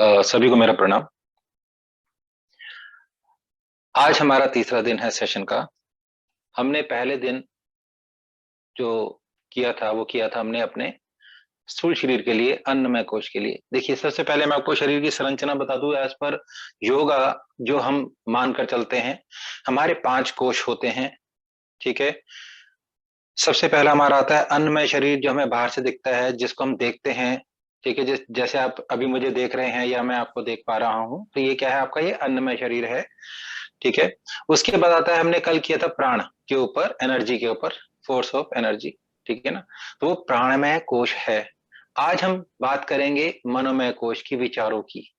सभी को मेरा प्रणाम। आज हमारा तीसरा दिन है सेशन का। हमने पहले दिन जो किया था वो किया था हमने अपने स्थूल शरीर के लिए, अन्नमय कोश के लिए। देखिए, सबसे पहले मैं आपको शरीर की संरचना बता दूं। एज पर योगा जो हम मानकर चलते हैं, हमारे 5 कोश होते हैं। ठीक है। सबसे पहला हमारा आता है अन्नमय शरीर, जो हमें बाहर से दिखता है, जिसको हम देखते हैं। ठीक है। जैसे आप अभी मुझे देख रहे हैं या मैं आपको देख पा रहा हूं, तो ये क्या है? आपका ये अन्नमय शरीर है। ठीक है। उसके बाद आता है, हमने कल किया था प्राण के ऊपर, एनर्जी के ऊपर, फोर्स ऑफ एनर्जी। ठीक है ना? तो वो प्राणमय कोश है। आज हम बात करेंगे मनोमय कोश की, विचारों की।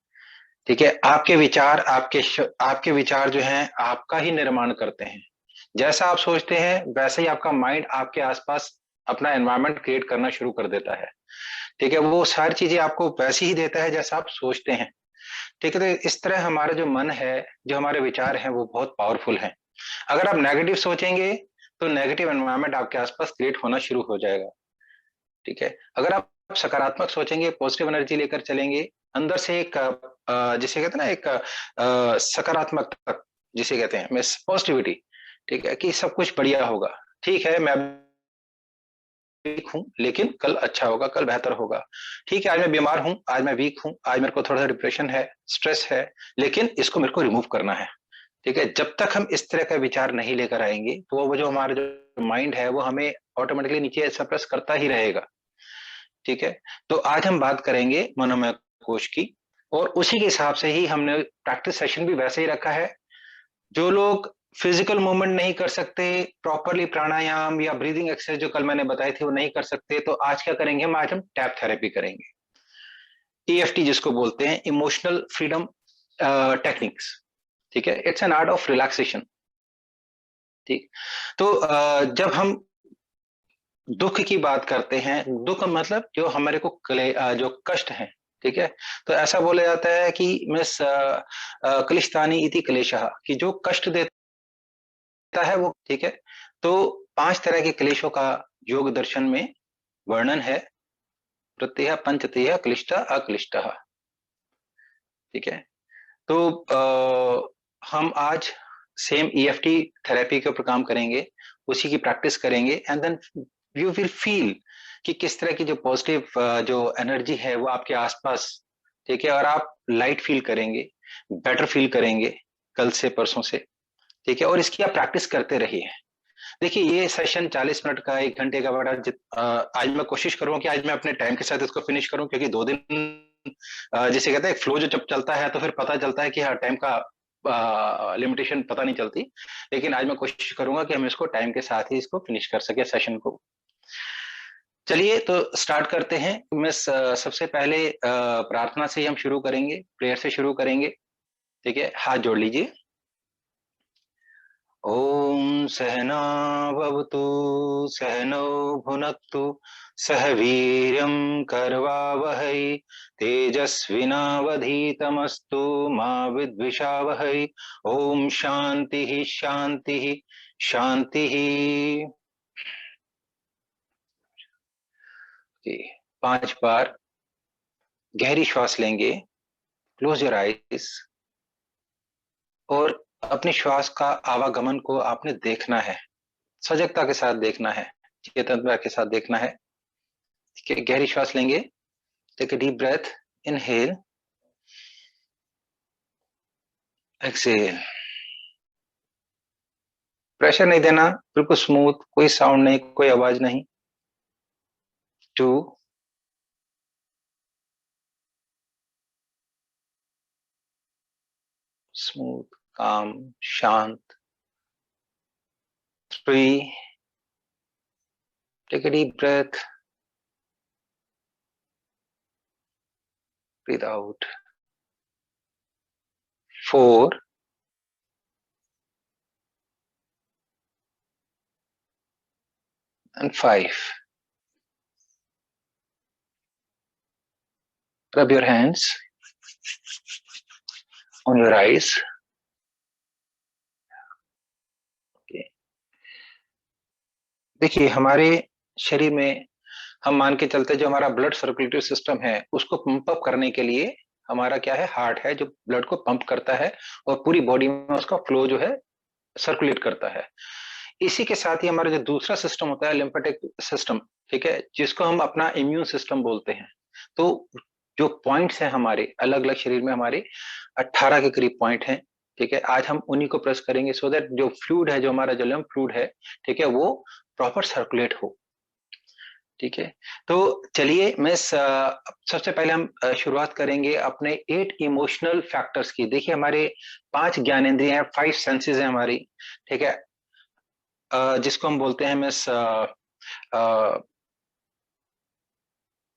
ठीक है। आपके विचार जो हैं आपका ही निर्माण करते हैं। जैसा आप सोचते हैं वैसे ही आपका माइंड आपके आसपास अपना एनवायरनमेंट क्रिएट करना शुरू कर देता है। ठीक है। वो सारी चीजें आपको वैसी ही देता है जैसा आप सोचते हैं। ठीक है। तो इस तरह हमारा जो मन है, जो हमारे विचार हैं, वो बहुत पावरफुल हैं। अगर आप नेगेटिव सोचेंगे तो नेगेटिव एनवायरनमेंट आपके आसपास क्रिएट होना शुरू हो जाएगा। ठीक है। अगर आप सकारात्मक सोचेंगे, पॉजिटिव एनर्जी लेकर चलेंगे, अंदर से एक जिसे कहते हैं ना, एक सकारात्मकता जिसे कहते हैं, मैं पॉजिटिविटी। ठीक है, कि सब कुछ बढ़िया होगा। ठीक है, मैं वीक हूं लेकिन कल अच्छा होगा, कल बेहतर होगा। ठीक है, आज मैं बीमार हूं, आज मैं वीक हूं, आज मेरे को थोड़ा सा डिप्रेशन है, स्ट्रेस है, लेकिन इसको मेरे को रिमूव करना है। ठीक है। जब तक हम इस तरह का विचार नहीं लेकर आएंगे तो वो जो हमारा जो माइंड है वो हमें ऑटोमेटिकली नीचे सप्रेस करता ही रहेगा। ठीक है। तो आज हम बात करेंगे मनोमय कोश की, और उसी के हिसाब से ही हमने प्रैक्टिस सेशन भी वैसे ही रखा है। जो लोग फिजिकल मूवमेंट नहीं कर सकते प्रॉपरली, प्राणायाम या ब्रीदिंग एक्सरसाइज जो कल मैंने बताई थी वो नहीं कर सकते, तो आज क्या करेंगे हम? आज हम टैप थेरेपी करेंगे। ईएफटी जिसको बोलते हैं, इमोशनल फ्रीडम टेक्निक्स। ठीक है। It's an art of relaxation. ठीक। तो जब हम दुख की बात करते हैं, दुख मतलब जो हमारे को जो कष्ट है। ठीक है। तो ऐसा बोला जाता है कि मिस क्लिश्तानी इति क्लेशः, कि जो कष्ट देता है वो। ठीक है। तो 5 तरह के क्लेशों का योग दर्शन में वर्णन है। प्रत्यय पंचतय क्लिष्ट अक्लिष्ट। ठीक है। तो हम आज सेम ईएफटी थेरेपी के ऊपर काम करेंगे, उसी की प्रैक्टिस करेंगे, and then you will feel कि किस तरह की जो पॉजिटिव जो एनर्जी है वो आपके आसपास। ठीक है। और आप लाइट फील करेंगे, बेटर फील करेंगे कल से, परसों से। ठीक है। और इसकी आप प्रैक्टिस करते रहिए। देखिए, ये सेशन 40 मिनट का, 1 घंटे का बड़ा आज मैं कोशिश करूंगा कि आज मैं अपने टाइम के साथ इसको फिनिश करूं, क्योंकि 2 दिन जिसे कहते हैं फ्लो जो जब चलता है तो फिर पता चलता है कि हाँ, टाइम का लिमिटेशन पता नहीं चलती। लेकिन आज मैं कोशिश करूंगा कि हम इसको टाइम के साथ ही इसको फिनिश कर सके, सेशन को। चलिए, तो स्टार्ट करते हैं। मैं सबसे पहले प्रार्थना से ही हम शुरू करेंगे, प्रेयर से शुरू करेंगे। ठीक है। हाथ जोड़ लीजिए। ओम सहना भवतु, सहनौ भुनक्तु, सह वीर्यं करवावहै, तेजस्विनावधीतमस्तु मा विद्विषावहै। ओम शांति शांति शांति। 5 बार गहरी श्वास लेंगे। क्लोज योर आईज, और अपनी श्वास का आवागमन को आपने देखना है, सजगता के साथ देखना है, चेतनता के साथ देखना है। ठीक है। गहरी श्वास लेंगे। Take a deep breath, inhale, exhale. Pressure नहीं देना, बिल्कुल स्मूथ, कोई साउंड नहीं, कोई आवाज नहीं। 2, स्मूथ, काम, शांत। 3, take a deep breath, breathe out. 4, and 5. Rub your hands on your eyes. Okay. देखिए, हमारे शरीर में हम मान के चलते जो हमारा ब्लड सर्कुलेटरी सिस्टम है उसको पंप अप करने के लिए हमारा क्या है, हार्ट है जो ब्लड को पंप करता है और पूरी बॉडी में उसका फ्लो जो है सर्कुलेट करता है। इसी के साथ ही हमारा जो दूसरा सिस्टम होता है लिम्फेटिक सिस्टम, ठीक है, जिसको हम अपना इम्यून सिस्टम बोलते हैं। तो जो पॉइंट्स हैं हमारे अलग अलग शरीर में, हमारे 18 के करीब पॉइंट हैं, ठीक है। आज हम उन्हीं को प्रेस करेंगे सो दैट जो फ्लूइड है, जो हमारा जो लिम्फ फ्लूइड है, ठीक है, वो प्रॉपर सर्कुलेट हो, ठीक है। तो चलिए मैं सबसे पहले हम शुरुआत करेंगे अपने 8 इमोशनल फैक्टर्स की। देखिए हमारे 5 ज्ञानेंद्रिय हैं, 5 सेंसेस हैं हमारी, ठीक है, जिसको हम बोलते हैं मिस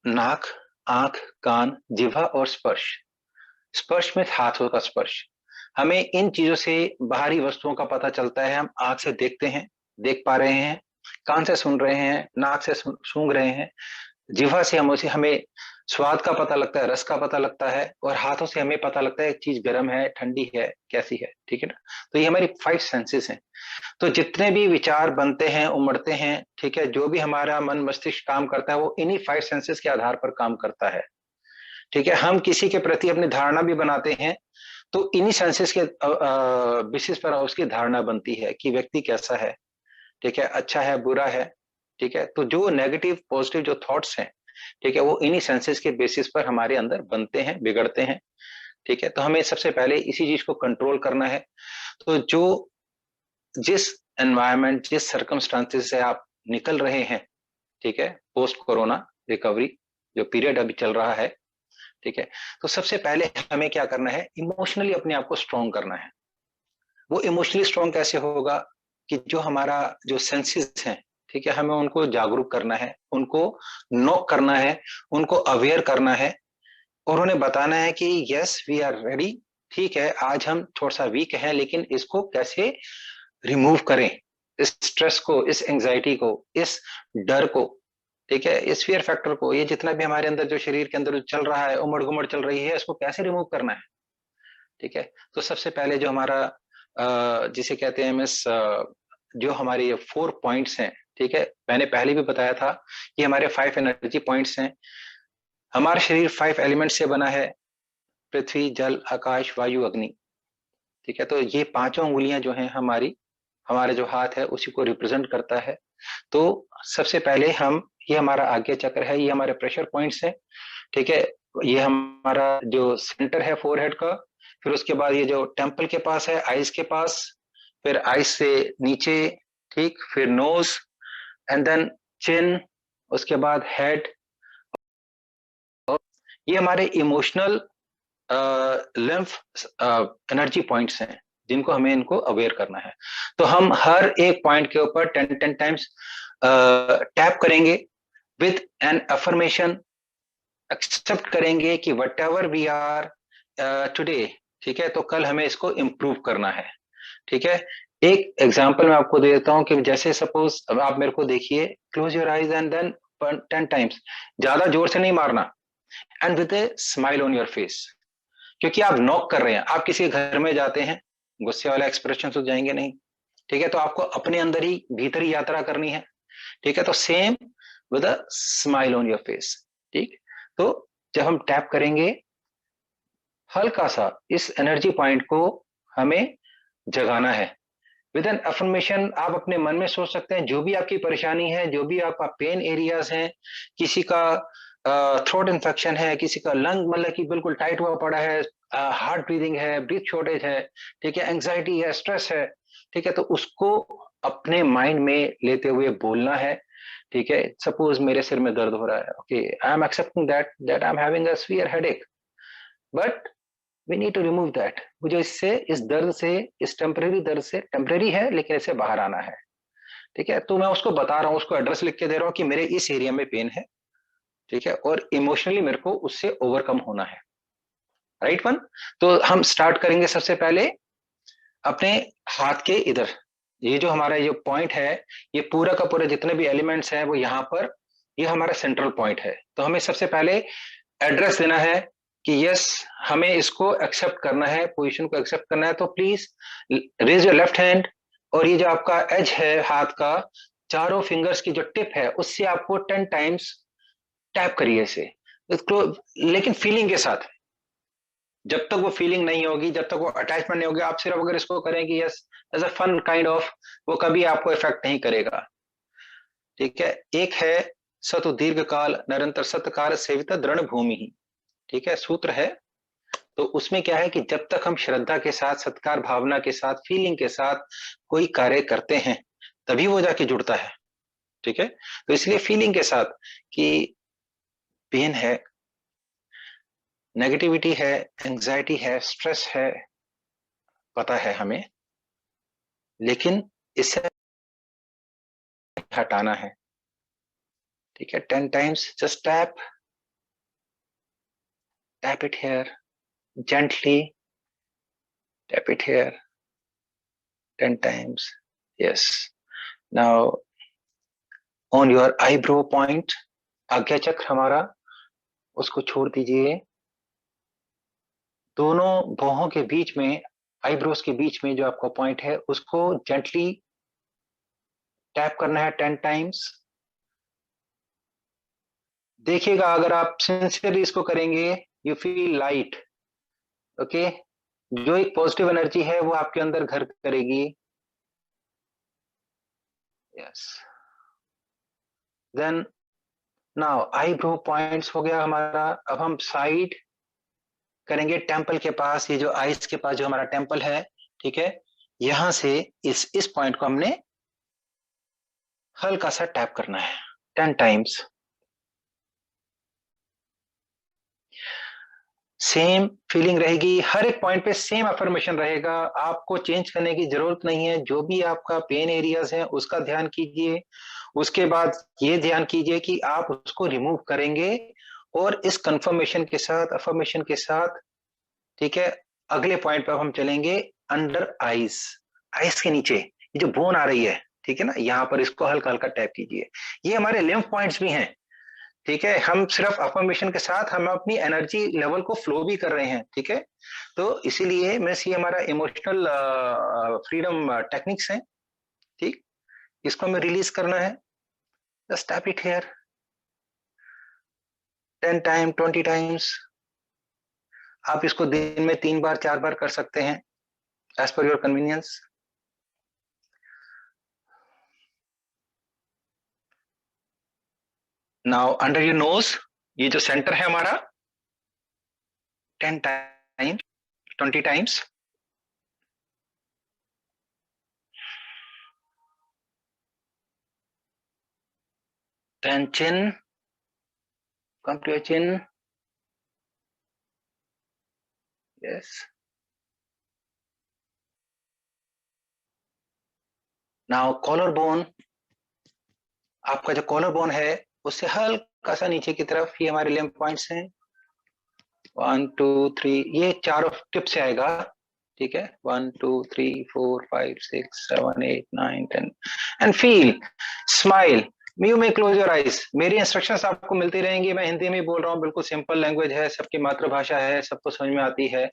नाक, आंख, कान, जिह्वा और स्पर्श। स्पर्श में हाथों का स्पर्श, हमें इन चीजों से बाहरी वस्तुओं का पता चलता है। हम आंख से देखते हैं, देख पा रहे हैं, कान से सुन रहे हैं, नाक से सूंघ रहे हैं, जिह्वा से हम उसे हमें स्वाद का पता लगता है, रस का पता लगता है, और हाथों से हमें पता लगता है चीज गर्म है, ठंडी है, कैसी है, ठीक है ना। तो ये हमारी 5 सेंसेस हैं। तो जितने भी विचार बनते हैं, उमड़ते हैं, ठीक है, जो भी हमारा मन मस्तिष्क काम करता है वो इन्हीं 5 सेंसेस के आधार पर काम करता है, ठीक है। हम किसी के प्रति अपनी धारणा भी बनाते हैं तो इन्हीं सेंसेस के बेसिस पर उसकी धारणा बनती है कि व्यक्ति कैसा है, ठीक है, अच्छा है, बुरा है, ठीक है। तो जो नेगेटिव पॉजिटिव जो थॉट्स हैं, ठीक है, वो इन्हीं सेंसेस के बेसिस पर हमारे अंदर बनते हैं, बिगड़ते हैं, ठीक है। तो हमें सबसे पहले इसी चीज को कंट्रोल करना है। तो जो जिस एनवायरमेंट, जिस सर्कमस्टांसेस से आप निकल रहे हैं, ठीक है, पोस्ट कोरोना रिकवरी जो पीरियड अभी चल रहा है, ठीक है, तो सबसे पहले हमें क्या करना है, इमोशनली अपने आप को स्ट्रॉन्ग करना है। वो इमोशनली स्ट्रॉन्ग कैसे होगा कि जो हमारा जो सेंसेस हैं, ठीक है, हमें उनको जागरूक करना है, उनको नॉक करना है, उनको अवेयर करना है, और उन्हें बताना है कि यस वी आर रेडी, ठीक है, आज हम थोड़ा सा वीक हैं लेकिन इसको कैसे रिमूव करें, इस स्ट्रेस को, इस एंजाइटी को, इस डर को, ठीक है, इस फियर फैक्टर को, ये जितना भी हमारे अंदर जो शरीर के अंदर चल रहा है, उमड़ घुमड़ चल रही है, इसको कैसे रिमूव करना है, ठीक है। तो सबसे पहले जो हमारा जिसे कहते हैं मिस जो हमारे ये 4 पॉइंट्स हैं, ठीक है, मैंने पहले भी बताया था, ये हमारे 5 एनर्जी पॉइंट्स हैं। हमारा शरीर 5 एलिमेंट से बना है, पृथ्वी, जल, आकाश, वायु, अग्नि, ठीक है। तो ये पांचों उंगलियां जो हैं हमारी, हमारे जो हाथ है उसी को रिप्रेजेंट करता है। तो सबसे पहले हम, ये हमारा आज्ञा चक्र है, ये हमारे प्रेशर पॉइंट्स है, ठीक है, ये हमारा जो सेंटर है फोरहेड का, फिर उसके बाद ये जो टेम्पल के पास है, आइज के पास, फिर आइज से नीचे, ठीक, फिर नोज एंड देन चिन, उसके बाद हेड। ये हमारे इमोशनल लिम्फ एनर्जी पॉइंट्स हैं जिनको हमें इनको अवेयर करना है। तो हम हर एक पॉइंट के ऊपर 10 टाइम्स टैप करेंगे विद एन अफर्मेशन, एक्सेप्ट करेंगे कि whatever we are today, ठीक है, तो कल हमें इसको इम्प्रूव करना है, ठीक है। एक एग्जांपल मैं आपको दे देता हूं कि जैसे सपोज अब आप मेरे को देखिए, close your eyes and then 10 times, ज्यादा जोर से नहीं मारना, and with a smile on your face, क्योंकि आप नॉक कर रहे हैं, आप किसी घर में जाते हैं, गुस्से वाला एक्सप्रेशन तो जाएंगे नहीं, ठीक है, तो आपको अपने अंदर ही भीतर ही यात्रा करनी है, ठीक है। तो same with a smile on your face, ठीक। तो जब हम टैप करेंगे, हल्का सा इस एनर्जी पॉइंट को हमें जगाना है विद एन अफर्मेशन। आप अपने मन में सोच सकते हैं जो भी आपकी परेशानी है, जो भी आपका पेन एरियाज है, किसी का थ्रोट इन्फेक्शन है, किसी का लंग मतलब कि बिल्कुल टाइट हुआ पड़ा है, हार्ट ब्रीदिंग है, ब्रीथ शॉर्टेज है, ठीक है, एंग्जाइटी है, स्ट्रेस है, ठीक है, तो उसको अपने माइंड में लेते हुए बोलना है, ठीक है। सपोज मेरे सिर में दर्द हो रहा है, okay, I am accepting that I am having a severe headache, but we need to remove that. मुझे इससे, इस दर्द से, इस टेम्परेरी दर्द से, टेम्परेरी है लेकिन इससे बाहर आना है, ठीक है। तो मैं उसको बता रहा हूँ, उसको एड्रेस लिख के दे रहा हूँ कि मेरे इस एरिया में पेन है, ठीक है, और इमोशनली मेरे को उससे ओवरकम होना है, राइट वन। तो हम स्टार्ट करेंगे सबसे पहले अपने हाथ के इधर, ये जो हमारा जो पॉइंट है, ये पूरा का पूरा जितने भी एलिमेंट्स हैं वो यहाँ पर, ये हमारा सेंट्रल पॉइंट है। तो हमें सबसे पहले एड्रेस देना है कि यस, हमें इसको एक्सेप्ट करना है, पोजीशन को एक्सेप्ट करना है। तो please raise your left hand, और ये जो आपका एज है हाथ का, चारों फिंगर्स की जो टिप है उससे आपको 10 टाइम्स टैप करिए इसे, इसको लेकिन फीलिंग के साथ, जब तक वो फीलिंग नहीं होगी, जब तक वो अटैचमेंट नहीं होगी, आप सिर्फ अगर इसको करें कि yes as a fun kind of, वो कभी आपको इफेक्ट नहीं करेगा। ठीक है। एक है सतु दीर्घ काल निरंतर सत्कार सेवित दृढ़ भूमि ही। ठीक है, सूत्र है। तो उसमें क्या है कि जब तक हम श्रद्धा के साथ, सत्कार भावना के साथ, फीलिंग के साथ कोई कार्य करते हैं, तभी वो जाके जुड़ता है। ठीक है। तो इसलिए फीलिंग के साथ कि पेन है, नेगेटिविटी है, एंजाइटी है, स्ट्रेस है, पता है हमें, लेकिन इससे हटाना है। ठीक है। 10 times just tap it here gently, tap it here 10 times. Yes. Now on your eyebrow point, आज्ञा चक्र हमारा, उसको छोड़ दीजिए। दोनों भौहों के बीच में, आईब्रोज के बीच में जो आपका पॉइंट है, उसको जेंटली टैप करना है 10 टाइम्स। देखिएगा अगर आप सिंसियरली इसको करेंगे, यू फील लाइट। ओके। जो एक पॉजिटिव एनर्जी है वो आपके अंदर घर करेगी। Yes. Then now eyebrow points हो गया हमारा। अब हम साइड करेंगे टेम्पल के पास, ये जो आईज के पास जो हमारा टेम्पल है, ठीक है, यहां से इस पॉइंट को हमने हल्का सा टैप करना है 10 टाइम्स। सेम फीलिंग रहेगी, हर एक पॉइंट पे सेम अफर्मेशन रहेगा, आपको चेंज करने की जरूरत नहीं है। जो भी आपका पेन एरियाज है उसका ध्यान कीजिए, उसके बाद ये ध्यान कीजिए कि आप उसको रिमूव करेंगे, और इस कंफर्मेशन के साथ, अफर्मेशन के साथ, ठीक है, अगले पॉइंट पर हम चलेंगे। अंडर आईज, आईज के नीचे ये जो बोन आ रही है, ठीक है ना, यहाँ पर इसको हल्का हल्का टैप कीजिए। ये हमारे लिम्फ पॉइंट्स भी हैं। ठीक है। हम सिर्फ अफर्मेशन के साथ हम अपनी एनर्जी लेवल को फ्लो भी कर रहे हैं। ठीक है। तो इसीलिए मिस ये हमारा इमोशनल फ्रीडम टेक्निक्स हैं। ठीक। इसको हमें रिलीज करना है। Just tap it here 10 time 20 times. आप इसको दिन में 3 बार 4 बार कर सकते हैं, as per your convenience. Now under your nose, ये जो सेंटर है हमारा, 10 times 20 times. Then chin, come to your chin. Yes. Now collar bone, आपका जो कॉलर बोन है उससे हल्का सा नीचे की तरफ, ये हमारे लिम्फ पॉइंट्स हैं। 1 2 3, ये चारों टिप से आएगा। ठीक है। 1 2 3 4 5 6 7 8 9 10 and feel smile. You may close your eyes. मेरी इंस्ट्रक्शंस आपको मिलती रहेंगी, मैं हिंदी में बोल रहा हूँ, बिल्कुल सिंपल लैंग्वेज है, सबकी मातृभाषा है, सबको समझ में आती है।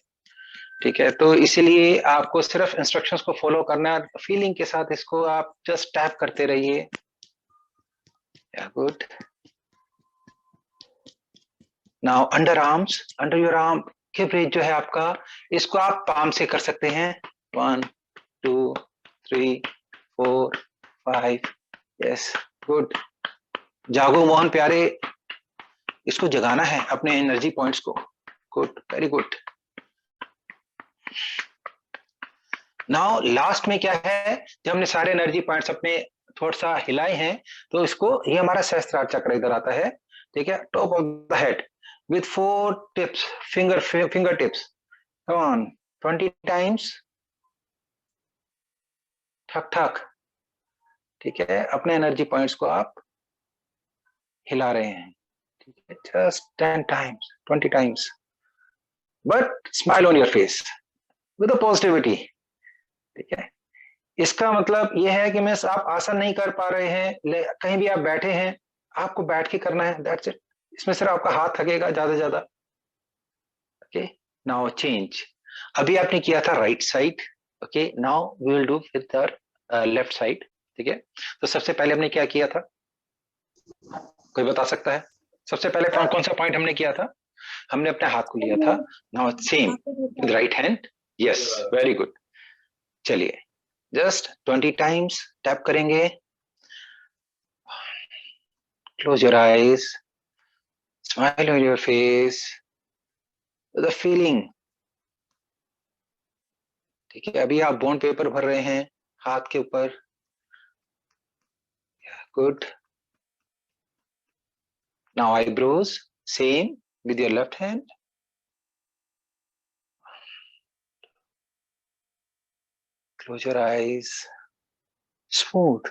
ठीक है। तो इसीलिए आपको सिर्फ इंस्ट्रक्शंस को फॉलो करना है, फीलिंग के साथ इसको आप जस्ट टैप करते रहिए। Good. Now under arms, under your arm के ब्रेथ जो है आपका, इसको आप पाम से कर सकते हैं। 1 2 3 4 5। यस। गुड। जागो मोहन प्यारे, इसको जगाना है अपने एनर्जी पॉइंट्स को। Good, very good. Now last में क्या है, जब हमने सारे एनर्जी पॉइंट्स अपने थोड़ा सा हिलाए हैं, तो इसको, ये हमारा सहस्त्रार चक्र इधर आता है। ठीक है। Top of the head with 4 tips, finger tips. Come on, 20 times. ठक ठक। ठीक है। अपने एनर्जी पॉइंट्स को आप हिला रहे हैं। ठीक है। Just 10 times 20 times, but smile on your face with a positivity. ठीक है। इसका मतलब यह है कि मैं, आप आसन नहीं कर पा रहे हैं, कहीं भी आप बैठे हैं, आपको बैठ के करना है, दैट्स इट। इसमें सिर्फ आपका हाथ थकेगा ज्यादा ज्यादा। ओके। Now change. अभी आपने किया था right side. Okay. Now we will do with left side. ठीक है। तो सबसे पहले हमने क्या किया था, कोई बता सकता है? सबसे पहले कौन कौन सा पॉइंट हमने किया था? हमने अपने हाथ को लिया था, now same with right hand, yes very good. चलिए जस्ट 20 टाइम्स टैप करेंगे, close your eyes, smile on your face, the feeling. ठीक है, अभी आप बॉन्ड पेपर भर रहे हैं हाथ के ऊपर, good. Now eyebrows same with your left hand, close your eyes, smooth।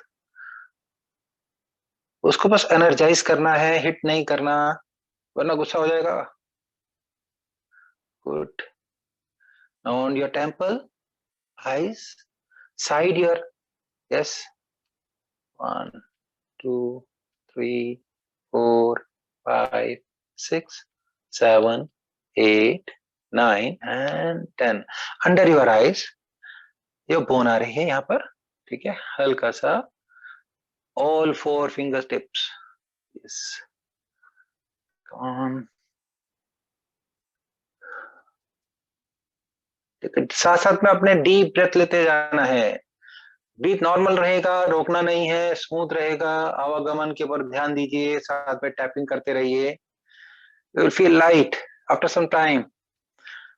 उसको बस एनर्जाइज करना है, हिट नहीं करना वरना गुस्सा हो जाएगा। Good. Now on your temple, eyes, side your, yes, 1 2 3 4 5 6 7 8 9 and 10। Under your eyes ये बोन आ रही है यहाँ पर, ठीक है, हल्का सा, ऑल 4 फिंगर टिप्स, यस, कम। साथ साथ में अपने डीप ब्रेथ लेते जाना है, ब्रीथ नॉर्मल रहेगा, रोकना नहीं है, स्मूथ रहेगा। आवागमन के ऊपर ध्यान दीजिए, साथ में टैपिंग करते रहिए, you will feel light after some time.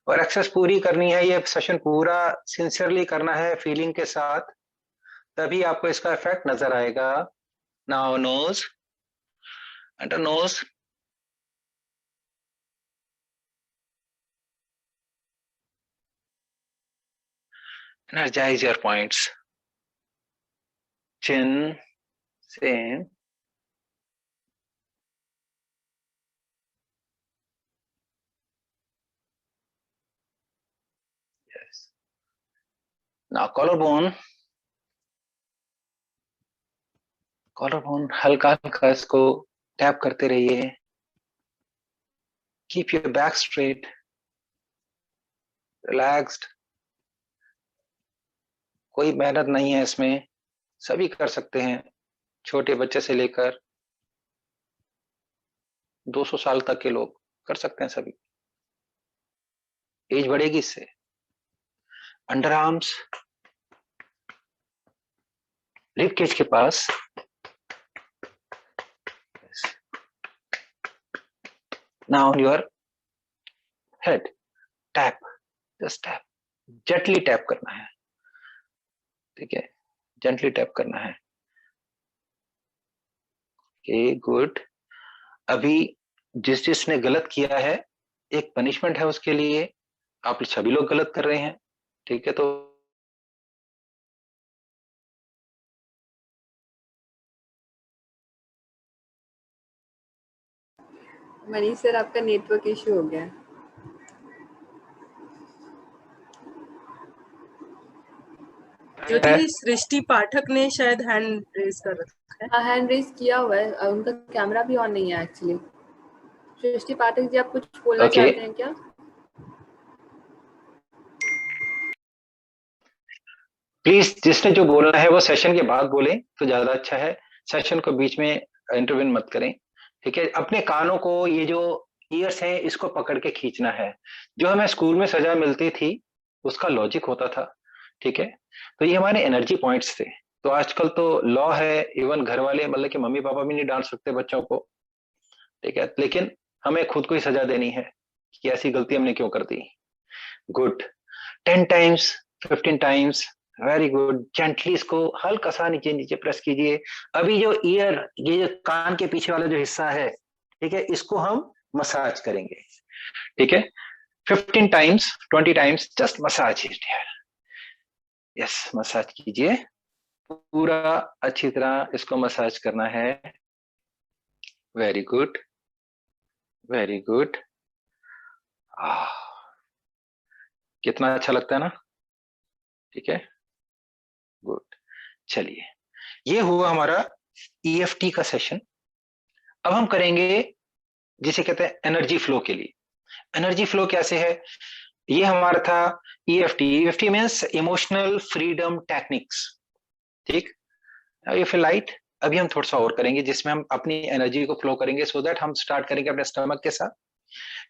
और एक्सरसाइज पूरी करनी है, ये सेशन पूरा सिंसियरली करना है, फीलिंग के साथ, तभी आपको इसका इफेक्ट नजर आएगा। Now nose, under nose, energize your points, chin same, yes। now collarbone, collarbone हल्का हल्का इसको टैप करते रहिए, keep your back straight, relaxed। कोई मेहनत नहीं है इसमें, सभी कर सकते हैं, छोटे बच्चे से लेकर 200 साल तक के लोग कर सकते हैं, सभी, एज बढ़ेगी इससे। अंडर आर्म्स, रिब केज के पास, now your head, tap, just tap, gently tap करना है, ठीक है, जेंटली टैप करना है। Okay good. अभी जिसने गलत किया है, एक पनिशमेंट है उसके लिए, आप सभी लोग गलत कर रहे हैं, ठीक है, तो मनीष सर आपका नेटवर्क इश्यू हो गया। ज्योति सृष्टि पाठक ने शायद हैंड रेज कर रखा है। हाँ हैंड रेज किया हुआ है, उनका कैमरा भी ऑन नहीं है एक्चुअली। सृष्टि पाठक जी आप कुछ बोलना चाहते हैं क्या? प्लीज जिसने जो बोलना है वो सेशन के बाद बोले तो ज्यादा अच्छा है, सेशन को बीच में इंटरव्यू मत करें, ठीक है। अपने कानों को, ये जो ईयर्स है इसको पकड़ के खींचना है, जो हमें स्कूल में सजा मिलती थी उसका लॉजिक होता था, ठीक है। तो ये हमारे एनर्जी पॉइंट्स थे। तो आजकल तो लॉ है, इवन घर वाले मतलब कि मम्मी पापा भी नहीं डांट सकते बच्चों को, ठीक है, लेकिन हमें खुद को ही सजा देनी है कि ऐसी गलती हमने क्यों कर दी। Good. 10 times, 15 times, very good. Gently इसको हल्का सा नीचे नीचे प्रेस कीजिए। अभी जो ईयर, ये जो कान के पीछे वाला जो हिस्सा है, ठीक है, इसको हम मसाज करेंगे, ठीक है। 15 times, 20 times, just massage it, yes, massage कीजिए पूरा अच्छी तरह, इसको मसाज करना है। Very good, very good. कितना अच्छा लगता है ना, ठीक है, गुड। चलिए, ये हुआ हमारा ईएफटी का सेशन। अब हम करेंगे जिसे कहते हैं एनर्जी फ्लो के लिए। एनर्जी फ्लो कैसे है, ये हमारा था EFT. EFT means emotional freedom techniques, ठीक। ये फील लाइट। अभी हम थोड़ा सा और करेंगे जिसमें हम अपनी एनर्जी को फ्लो करेंगे, सो दैट हम स्टार्ट करेंगे अपने स्टमक के साथ।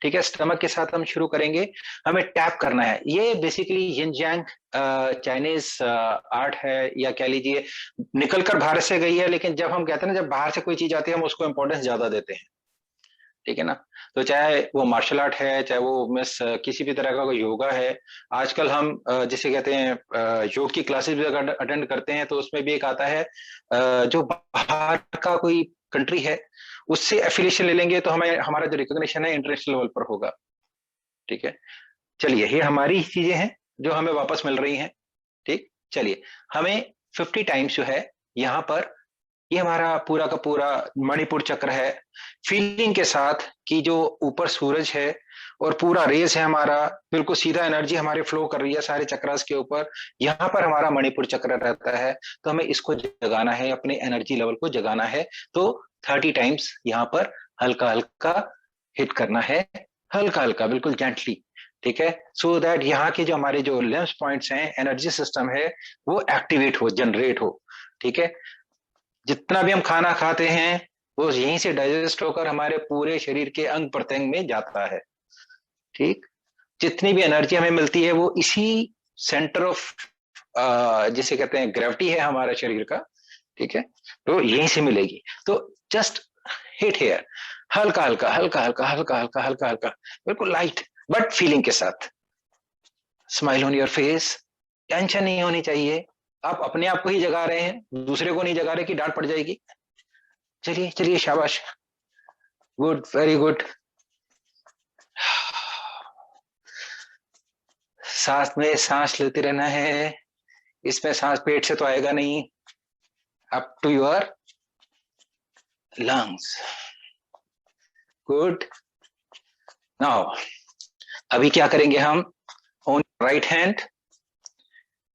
ठीक है, स्टमक के साथ हम शुरू करेंगे। हमें टैप करना है। ये बेसिकली यिन यांग चाइनीज आर्ट है, या कह लीजिए निकलकर भारत से गई है, लेकिन जब हम कहते हैं ना, जब बाहर से कोई चीज आती है हम उसको इंपॉर्टेंस ज्यादा देते हैं, ठीक है ना। तो चाहे वो मार्शल आर्ट है, चाहे वो मिस किसी भी तरह का कोई योगा है, आजकल हम जिसे कहते हैं योग की क्लासेस भी अगर अटेंड करते हैं तो उसमें भी एक आता है जो बाहर का कोई कंट्री है उससे एफिलिएशन ले लेंगे तो हमें हमारा जो रिकॉग्निशन है इंटरनेशनल लेवल पर होगा, ठीक है। चलिए, ये हमारी चीजें हैं जो हमें वापस मिल रही हैं, ठीक। चलिए, हमें 50 टाइम्स जो है यहाँ पर, ये हमारा पूरा का पूरा मणिपुर चक्र है, फीलिंग के साथ कि जो ऊपर सूरज है और पूरा रेस है हमारा, बिल्कुल सीधा एनर्जी हमारे फ्लो कर रही है सारे चक्रास के ऊपर, यहाँ पर हमारा मणिपुर चक्र रहता है। तो हमें इसको जगाना है, अपने एनर्जी लेवल को जगाना है। तो 30 टाइम्स यहाँ पर हल्का हल्का हिट करना है, हल्का हल्का, बिल्कुल जेंटली, ठीक है। सो दैट यहाँ के जो हमारे जो लिम्स पॉइंट्स हैं, एनर्जी सिस्टम है, वो एक्टिवेट हो, जनरेट हो, ठीक है। जितना भी हम खाना खाते हैं वो यहीं से डाइजेस्ट होकर हमारे पूरे शरीर के अंग प्रत्यंग में जाता है, ठीक। जितनी भी एनर्जी हमें मिलती है वो इसी सेंटर ऑफ जिसे कहते हैं ग्रेविटी है हमारे शरीर का, ठीक है, तो यहीं से मिलेगी। तो जस्ट हिट हेयर, हल्का हल्का हल्का हल्का हल्का हल्का हल्का हल्का, बिल्कुल लाइट बट फीलिंग के साथ। Smile on your face, tension नहीं होनी चाहिए। आप अपने आप को ही जगा रहे हैं, दूसरे को नहीं जगा रहे कि डांट पड़ जाएगी। चलिए चलिए, शाबाश, गुड, वेरी गुड। सांस में सांस लेते रहना है, इसमें सांस पेट से तो आएगा नहीं, up to your lungs. Good. Now अभी क्या करेंगे हम, ऑन राइट हैंड,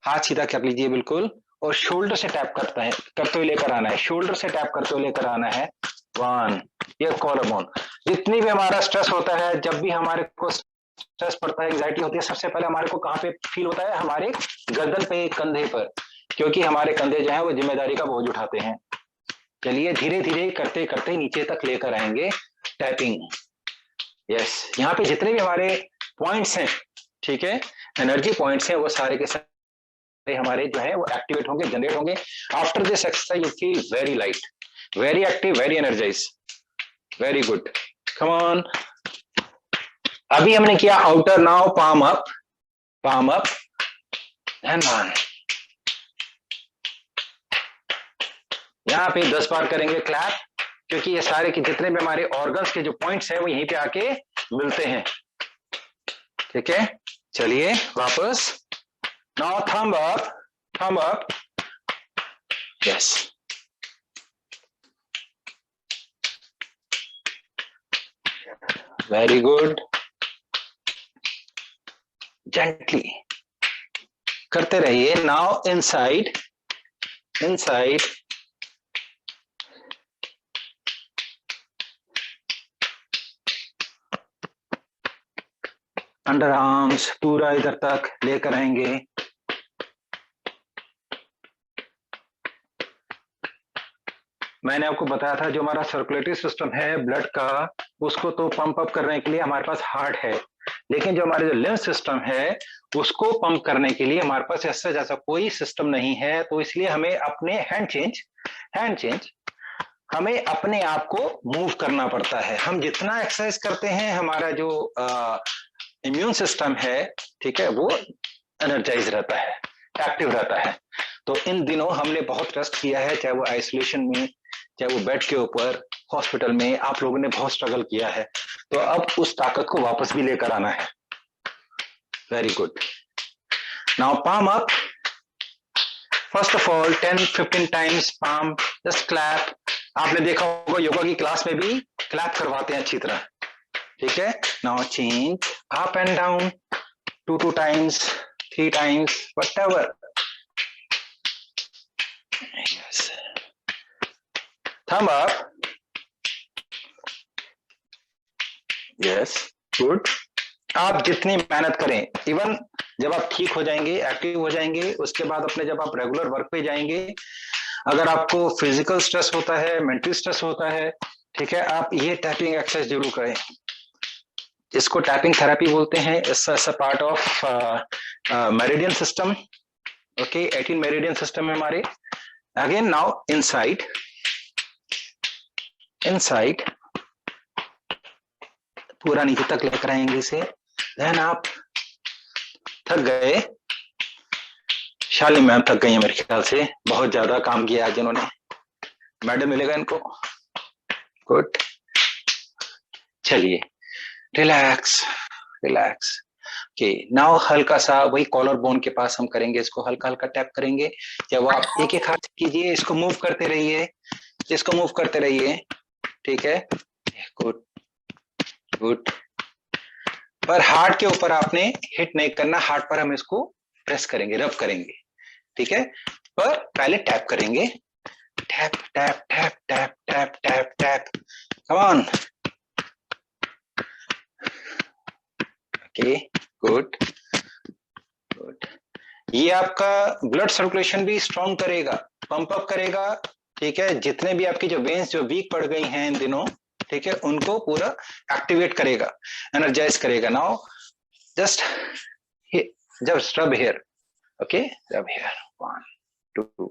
हाथ सीधा कर लीजिए बिल्कुल, और शोल्डर से टैप करते हुए लेकर आना है, शोल्डर से टैप करते हुए लेकर आना है। 1, ये कॉलरबोन। जितनी भी हमारा स्ट्रेस होता है, जब भी हमारे को स्ट्रेस पड़ता है, एंजाइटी होती है, सबसे पहले हमारे को कहाँ पे फील होता है, हमारे गर्दन पे, कंधे पर, क्योंकि हमारे कंधे जो है वो जिम्मेदारी का बोझ उठाते हैं। चलिए, धीरे धीरे करते करते नीचे तक लेकर आएंगे, टैपिंग। यस, यहाँ पे जितने भी हमारे पॉइंट्स हैं, ठीक है, एनर्जी पॉइंट्स हैं, वो सारे के सारे हमारे जो है वो एक्टिवेट होंगे, जनरेट होंगे। After this exercise you feel very light, very active, very energize, very good. Come on. अभी हमने किया outer, now palm up and down. यहाँ पे 10 बार करेंगे क्लैप, क्योंकि ये सारे के जितने भी हमारे ऑर्गन्स के जो पॉइंट्स हैं वो यहीं पे आके मिलते हैं, ठीक है। चलिए वापस, now thumb up, yes, very good. Gently करते रहिए। नाउ इनसाइड, अंडर आर्म्स पूरा इधर तक लेकर आएंगे। मैंने आपको बताया था जो हमारा सर्कुलेटरी सिस्टम है ब्लड का, उसको तो पंप अप करने के लिए हमारे पास हार्ट है, लेकिन जो हमारे जो लिम्फ सिस्टम है उसको पंप करने के लिए हमारे पास ऐसा जैसा कोई सिस्टम नहीं है। तो इसलिए हमें अपने हैंड चेंज हमें अपने आप को मूव करना पड़ता है। हम जितना एक्सरसाइज करते हैं हमारा जो इम्यून सिस्टम है, ठीक है, वो एनर्जाइज रहता है, एक्टिव रहता है। तो इन दिनों हमने बहुत रेस्ट किया है, चाहे वो आइसोलेशन में, चाहे वो बेड के ऊपर, हॉस्पिटल में, आप लोगों ने बहुत स्ट्रगल किया है। तो अब उस ताकत को वापस भी लेकर आना है। Very good. Now palm up, first of all 10-15 times palm, just clap. आपने देखा होगा योगा की क्लास में भी क्लैप करवाते हैं अच्छी तरह, ठीक है। Now change up and down, 2 times, 3 times, whatever. Yes. Thumb up. Yes, good. आप जितनी मेहनत करें, इवन जब आप ठीक हो जाएंगे, एक्टिव हो जाएंगे, उसके बाद अपने जब आप रेगुलर वर्क पे जाएंगे, अगर आपको फिजिकल स्ट्रेस होता है, मेंटल स्ट्रेस होता है, ठीक है, आप ये टैपिंग एक्सरसाइज जरूर करें। इसको टैपिंग थेरेपी बोलते हैं। It's a part of meridian system. Okay, 18 meridian system है हमारे। अगेन नाउ इनसाइड पूरा नीचे तक लेकर आएंगे इसे। देन आप थक गए, शाली मैम थक गई है मेरे ख्याल से, बहुत ज्यादा काम किया आज इन्होंने। मैडम मिलेगा इनको। गुड, चलिए रिलैक्स रिलैक्स। ओके, नाउ हल्का सा वही कॉलर बोन के पास हम करेंगे, इसको हल्का हल्का टैप करेंगे। जब आप एक एक हाथ कीजिए, इसको मूव करते रहिए, इसको मूव करते रहिए, ठीक है। Good good. पर हार्ट के ऊपर आपने हिट नहीं करना, हार्ट पर हम इसको प्रेस करेंगे, रब करेंगे, ठीक है। पर पहले टैप करेंगे, tap tap tap tap tap tap tap, come on. Okay, good good. ये आपका ब्लड सर्कुलेशन भी स्ट्रॉन्ग करेगा, पंप अप करेगा, ठीक है। जितने भी आपकी जो वेन्स जो वीक पड़ गई हैं इन दिनों, ठीक है, उनको पूरा एक्टिवेट करेगा, एनर्जाइज करेगा। नाउ जस्ट जस्ट रब हियर, ओके, रब हियर। 1 2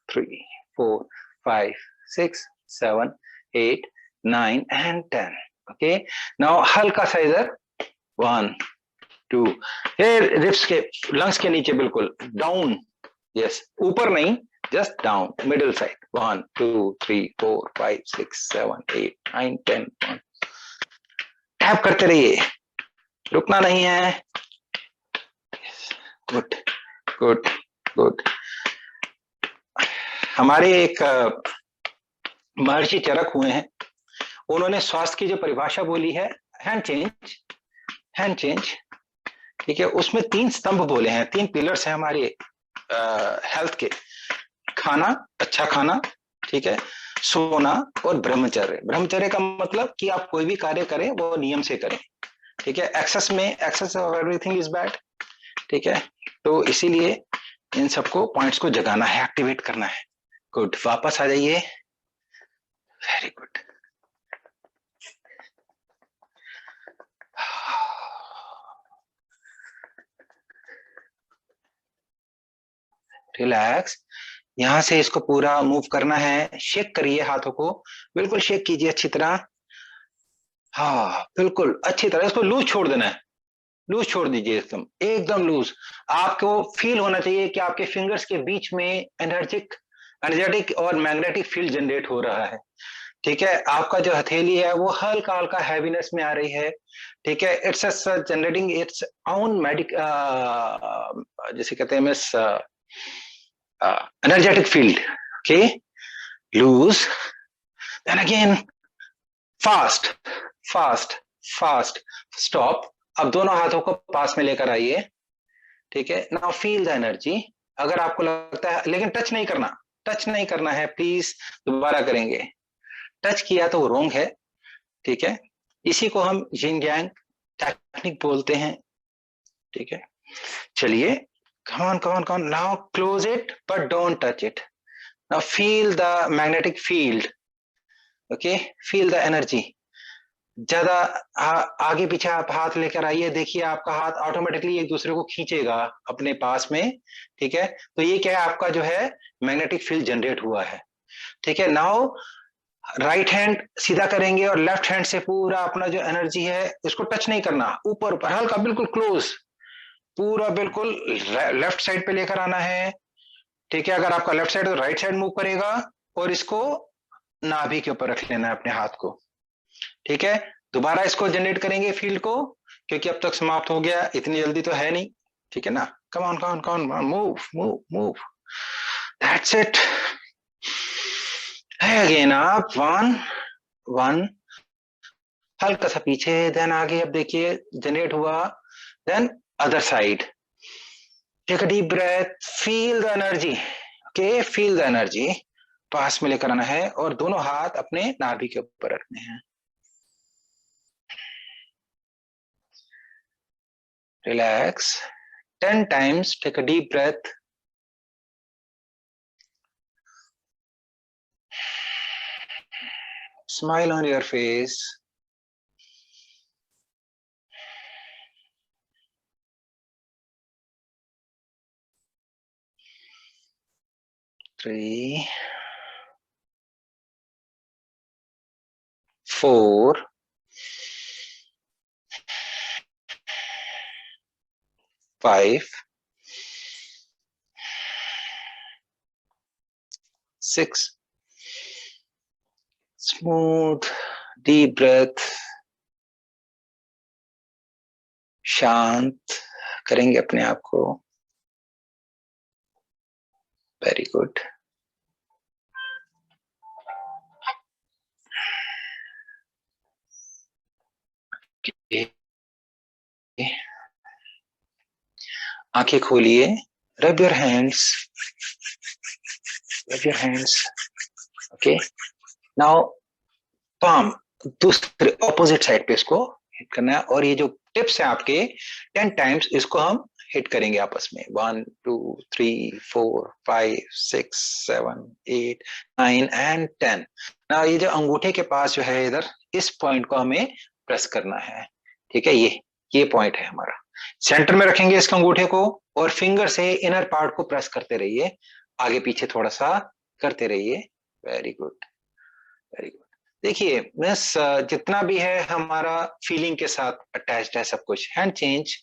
3 4 5 6 7 8 9 and 10। ओके, नाउ हल्का सा इधर 1 2, रिप्स के, लंग्स के नीचे बिल्कुल डाउन, यस, ऊपर नहीं, just down, middle side. 1 2 3 4 5 6 7 8 9 10। Tap करते रहिए, रुकना नहीं है। Good good good. हमारे एक महर्षि चरक हुए हैं, उन्होंने स्वास्थ्य की जो परिभाषा बोली है, हैंड चेंज, ठीक है। उसमें 3 स्तंभ बोले हैं, 3 पिलर्स हैं हमारे हेल्थ के। खाना, अच्छा खाना, ठीक है, सोना और ब्रह्मचर्य। ब्रह्मचर्य का मतलब कि आप कोई भी कार्य करें वो नियम से करें, ठीक है। Excess of everything is bad, ठीक है। तो इसीलिए इन सबको पॉइंट्स को जगाना है, एक्टिवेट करना है। गुड, वापस आ जाइए, वेरी गुड। रिलैक्स। यहां से इसको पूरा मूव करना है, शेक करिए हाथों को, बिल्कुल शेक कीजिए अच्छी तरह। हाँ बिल्कुल अच्छी तरह, इसको लूज छोड़ देना है, लूज छोड़ दीजिए, एकदम एकदम लूज। आपको फील होना चाहिए कि आपके फिंगर्स के बीच में एनर्जेटिक और मैग्नेटिक फील्ड जनरेट हो रहा है, ठीक है। आपका जो हथेली है वो हल्का हल्का हैवीनेस में आ रही है, ठीक है। इट्स जनरेटिंग इट्स ओन जैसे कहते हैं miss energetic field, okay, loose, then again fast, fast, stop। अब दोनों हाथों को पास में लेकर आइए, ठीक है। Now feel the energy. अगर आपको लगता है, लेकिन टच नहीं करना है प्लीज, दोबारा करेंगे। टच किया तो वो रोंग है, ठीक है। इसी को हम यिन यांग टेक्निक बोलते हैं, ठीक है। चलिए, come on, now close it but don't touch it। Now feel the magnetic field, okay, feel the energy। ज्यादा आगे पीछे आप हाथ लेकर आइए, देखिए आपका हाथ ऑटोमेटिकली एक दूसरे को खींचेगा अपने पास में, ठीक है। तो ये क्या है, आपका जो है मैग्नेटिक फील्ड जनरेट हुआ है, ठीक है। नाउ राइट हैंड सीधा करेंगे और लेफ्ट हैंड से पूरा अपना जो एनर्जी है इसको टच नहीं करना, ऊपर ऊपर हल्का, बिल्कुल क्लोज, पूरा बिल्कुल लेफ्ट साइड पे लेकर आना है, ठीक है। अगर आपका लेफ्ट साइड तो राइट साइड मूव करेगा, और इसको नाभि के ऊपर रख लेना है अपने हाथ को, ठीक है। दोबारा इसको जनरेट करेंगे फील्ड को, क्योंकि अब तक समाप्त हो गया, इतनी जल्दी तो है नहीं, ठीक है ना। Come on move move move, that's it. Again आप 1 हल्का सा पीछे, देन आगे। अब देखिए जनरेट हुआ, then other side. Take a deep breath, feel the energy, okay, feel the energy. पास में लेकर आना है और दोनों हाथ अपने नाभि के ऊपर रखने हैं। Relax 10 times, take a deep breath. Smile on your face। 3 4 5 6 smooth deep breath, शांत करेंगे अपने आप को। Very good. आंखें खोलिए, rub your hands, rub your hands. Okay, now palm दूसरे ऑपोजिट साइड पे इसको हिट करना है, और ये जो टिप्स है आपके 10 टाइम्स इसको हम हिट करेंगे आपस में। 1 2 3 4 5 6 7 8 9 एंड 10। ना ये जो अंगूठे के पास जो है इधर, इस पॉइंट को हमें प्रेस करना है। ठीक है, ये पॉइंट है हमारा। सेंटर में रखेंगे इसके अंगूठे को, और फिंगर से इनर पार्ट को प्रेस करते रहिए, आगे पीछे थोड़ा सा करते रहिए। Very good, very good. देखिए मिस, जितना भी है हमारा फीलिंग के साथ अटैच्ड है सब कुछ। हैंड चेंज,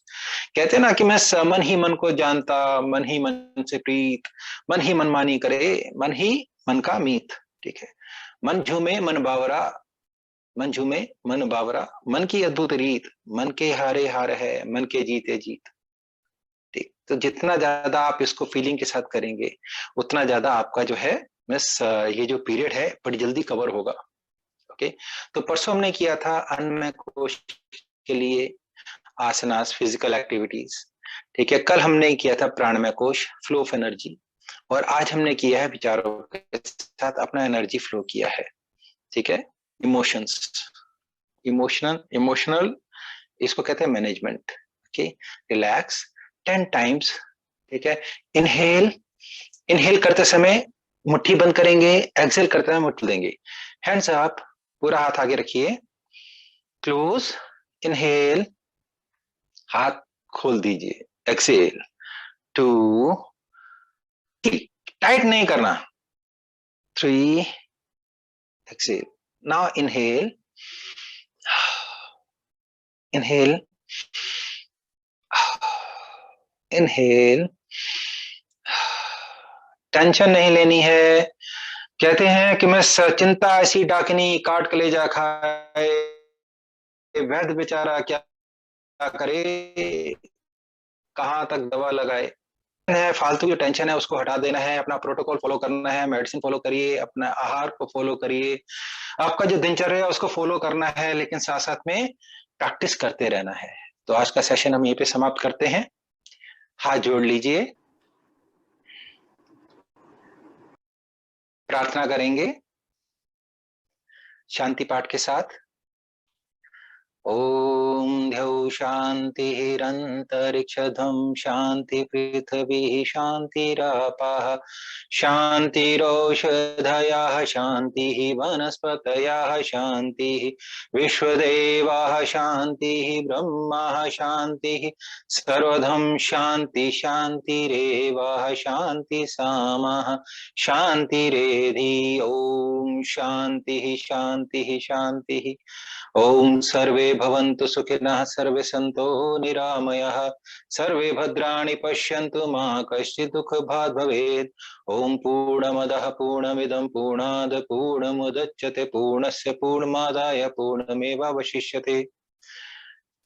कहते हैं ना कि मैं मन ही मन को जानता, मन ही मन से प्रीत, मन ही मन मानी करे, मन ही मन का मीत। ठीक है, मन झूमे मन बावरा, मन झूमे मन बावरा, मन की अद्भुत रीत, मन के हारे हार है, मन के जीते जीत। ठीक, तो जितना ज्यादा आप इसको फीलिंग के साथ करेंगे उतना ज्यादा आपका जो है मिस ये जो पीरियड है बड़ी जल्दी कवर होगा। ओके, तो परसों हमने किया था अन्नमय कोश के लिए आसनास, फिजिकल एक्टिविटीज। ठीक है, कल हमने किया था प्राणमय कोश, फ्लो ऑफ एनर्जी, और आज हमने किया है विचारों के साथ अपना एनर्जी फ्लो किया है। ठीक है, इमोशंस, इमोशनल इसको कहते हैं मैनेजमेंट। Okay, relax 10 times. ठीक है, इनहेल करते समय मुट्ठी बंद करेंगे, एक्सेल करते समय मुट्ठी देंगे। हैंड्स अप, पूरा हाथ आगे रखिए, क्लोज, इनहेल, हाथ खोल दीजिए, एक्सेल, 2, टाइट नहीं करना, 3, exhale. Now inhale, inhale, inhale. Tension नहीं लेनी है। कहते हैं कि मैं चिंता ऐसी डाकनी काट कलेजा खाए, वैद्य बेचारा क्या करे, कहाँ तक दवा लगाए। है फालतू की टेंशन है उसको हटा देना है, अपना प्रोटोकॉल फॉलो करना है, मेडिसिन फॉलो करिए, अपना आहार को फॉलो करिए, आपका जो दिनचर्या है उसको फॉलो करना है, लेकिन साथ साथ में प्रैक्टिस करते रहना है। तो आज का सेशन हम यहीं पे समाप्त करते हैं। हाथ जोड़ लीजिए, प्रार्थना करेंगे शांति पाठ के साथ। ओम द्यौ शांतिरंतरिक्षध्वं शांति पृथ्वी शांतिरापः शांतिरौषधयः शांतिः वनस्पतयः शांतिः विश्वदेवाः शांतिः ब्रह्मा शांतिः सर्वधं शांति शांतिरेवः शांति सामः शांतिरेधि। ओम शांतिः शांतिः शांतिः। ओम सर्वे भवन्तु सुखिनः, सर्वे सन्तो निरामयः, सर्वे भद्राणि पश्यन्तु मा कश्चित् दुःखभाग् भवेत्। ओम पूर्णमदः पूर्णमिदं पूर्णात् पूर्णमुदच्यते पूर्णस्य पूर्णमादाय पूर्णमेवावशिष्यते।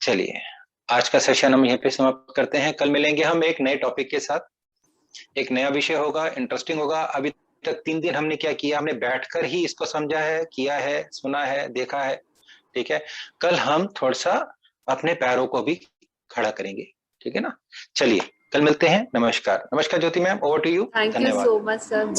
चलिए आज का सेशन हम यहीं पे समाप्त करते हैं। कल मिलेंगे हम एक नए टॉपिक के साथ, एक नया विषय होगा, इंटरेस्टिंग होगा। अभी तक 3 दिन हमने क्या किया, हमने बैठकर ही इसको समझा है, किया है, सुना है, देखा है। ठीक है, कल हम थोड़ा सा अपने पैरों को भी खड़ा करेंगे। ठीक है ना, चलिए कल मिलते हैं। नमस्कार। नमस्कार Jyoti ma'am, over to you. Thank you धन्यवाद। So much sir.